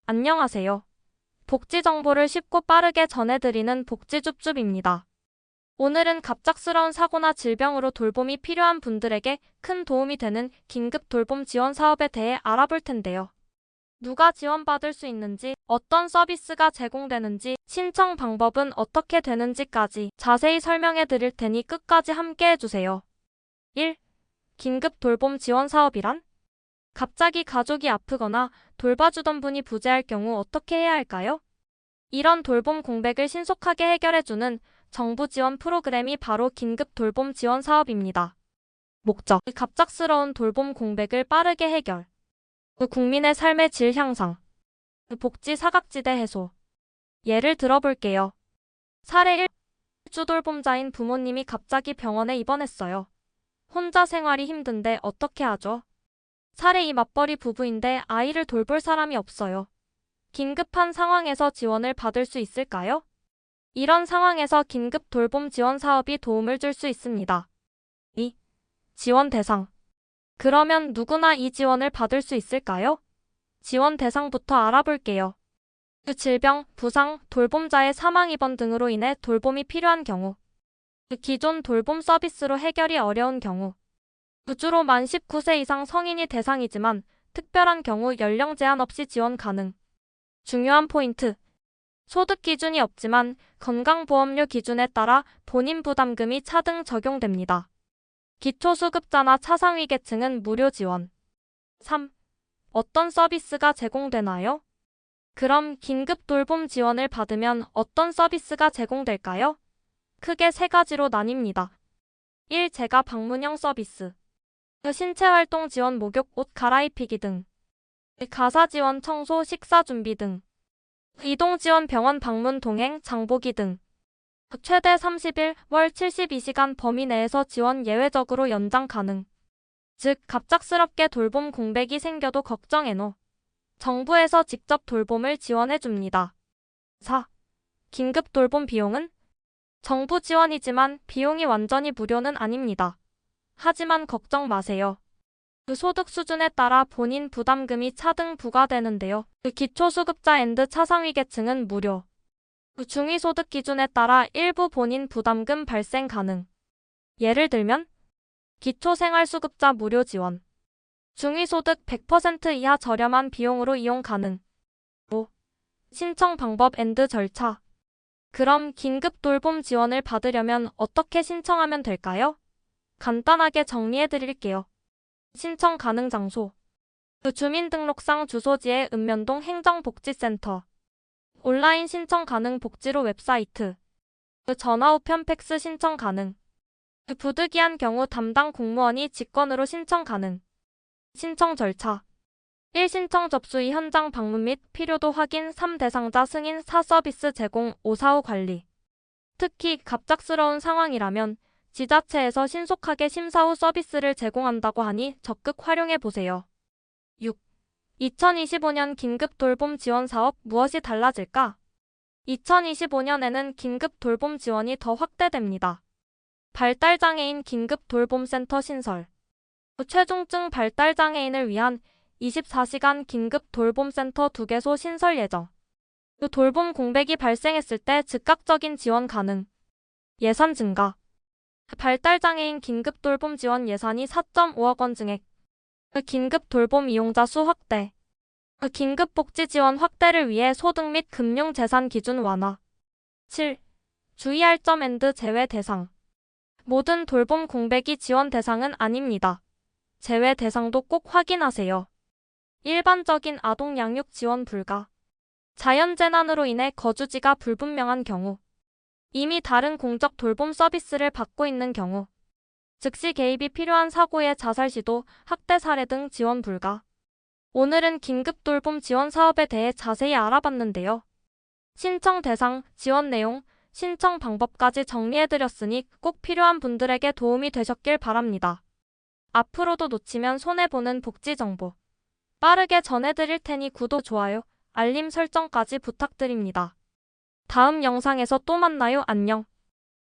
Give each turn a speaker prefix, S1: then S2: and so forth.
S1: 안녕하세요. 복지 정보를 쉽고 빠르게 전해드리는 복지줍줍입니다. 오늘은 갑작스러운 사고나 질병으로 돌봄이 필요한 분들에게 큰 도움이 되는 긴급 돌봄 지원 사업에 대해 알아볼 텐데요. 누가 지원받을 수 있는지, 어떤 서비스가 제공되는지, 신청 방법은 어떻게 되는지까지 자세히 설명해 드릴 테니 끝까지 함께 해주세요. 1. 긴급 돌봄 지원 사업이란? 갑자기 가족이 아프거나 돌봐주던 분이 부재할 경우 어떻게 해야 할까요? 이런 돌봄 공백을 신속하게 해결해주는 정부 지원 프로그램이 바로 긴급 돌봄 지원 사업입니다. 목적: 갑작스러운 돌봄 공백을 빠르게 해결. 국민의 삶의 질 향상. 복지 사각지대 해소. 예를 들어볼게요. 사례 1. 주돌봄자인 부모님이 갑자기 병원에 입원했어요. 혼자 생활이 힘든데 어떻게 하죠? 사례 2. 맞벌이 부부인데 아이를 돌볼 사람이 없어요. 긴급한 상황에서 지원을 받을 수 있을까요? 이런 상황에서 긴급 돌봄 지원 사업이 도움을 줄 수 있습니다. 2. 지원 대상. 그러면 누구나 이 지원을 받을 수 있을까요? 지원 대상부터 알아볼게요. 질병, 부상, 돌봄자의 사망 입원 등으로 인해 돌봄이 필요한 경우. 기존 돌봄 서비스로 해결이 어려운 경우. 주로 만 19세 이상 성인이 대상이지만 특별한 경우 연령 제한 없이 지원 가능. 중요한 포인트. 소득 기준이 없지만 건강보험료 기준에 따라 본인 부담금이 차등 적용됩니다. 기초수급자나 차상위 계층은 무료 지원. 3. 어떤 서비스가 제공되나요? 그럼 긴급 돌봄 지원을 받으면 어떤 서비스가 제공될까요? 크게 세 가지로 나뉩니다. 1. 재가 방문형 서비스. 신체활동 지원 목욕, 옷 갈아입히기 등. 가사 지원 청소, 식사 준비 등. 이동 지원 병원 방문 동행, 장보기 등. 최대 30일, 월 72시간 범위 내에서 지원 예외적으로 연장 가능. 즉, 갑작스럽게 돌봄 공백이 생겨도 걱정해노. 정부에서 직접 돌봄을 지원해줍니다. 4. 긴급 돌봄 비용은? 정부 지원이지만 비용이 완전히 무료는 아닙니다. 하지만 걱정 마세요. 그 소득 수준에 따라 본인 부담금이 차등 부과되는데요. 기초수급자 앤드 차상위 계층은 무료. 중위소득 기준에 따라 일부 본인 부담금 발생 가능. 예를 들면 기초생활수급자 무료 지원. 중위소득 100% 이하 저렴한 비용으로 이용 가능. 5. 신청 방법 앤드 절차. 그럼 긴급 돌봄 지원을 받으려면 어떻게 신청하면 될까요? 간단하게 정리해 드릴게요. 신청 가능 장소. 주민등록상 주소지의 읍면동 행정복지센터. 온라인 신청 가능 복지로 웹사이트. 전화 우편 팩스 신청 가능. 부득이한 경우 담당 공무원이 직권으로 신청 가능. 신청 절차. 1. 신청 접수 2. 현장 방문 및 필요도 확인 3. 대상자 승인 4. 서비스 제공 5. 사후 관리. 특히 갑작스러운 상황이라면 지자체에서 신속하게 심사 후 서비스를 제공한다고 하니 적극 활용해 보세요. 6. 2025년 긴급 돌봄 지원 사업 무엇이 달라질까? 2025년에는 긴급 돌봄 지원이 더 확대됩니다. 발달장애인 긴급 돌봄센터 신설. 최중증 발달장애인을 위한 24시간 긴급 돌봄센터 2개소 신설 예정. 돌봄 공백이 발생했을 때 즉각적인 지원 가능. 예산 증가. 발달장애인 긴급 돌봄 지원 예산이 4.5억 원 증액. 긴급 돌봄 이용자 수 확대. 긴급 복지 지원 확대를 위해 소득 및 금융재산 기준 완화. 7. 주의할 점 앤드 제외 대상. 모든 돌봄 공백이 지원 대상은 아닙니다. 제외 대상도 꼭 확인하세요. 일반적인 아동 양육 지원 불가. 자연재난으로 인해 거주지가 불분명한 경우. 이미 다른 공적 돌봄 서비스를 받고 있는 경우. 즉시 개입이 필요한 사고의 자살 시도, 학대 사례 등 지원 불가. 오늘은 긴급 돌봄 지원 사업에 대해 자세히 알아봤는데요. 신청 대상, 지원 내용, 신청 방법까지 정리해드렸으니 꼭 필요한 분들에게 도움이 되셨길 바랍니다. 앞으로도 놓치면 손해보는 복지 정보 빠르게 전해드릴 테니 구독, 좋아요, 알림 설정까지 부탁드립니다. 다음 영상에서 또 만나요. 안녕.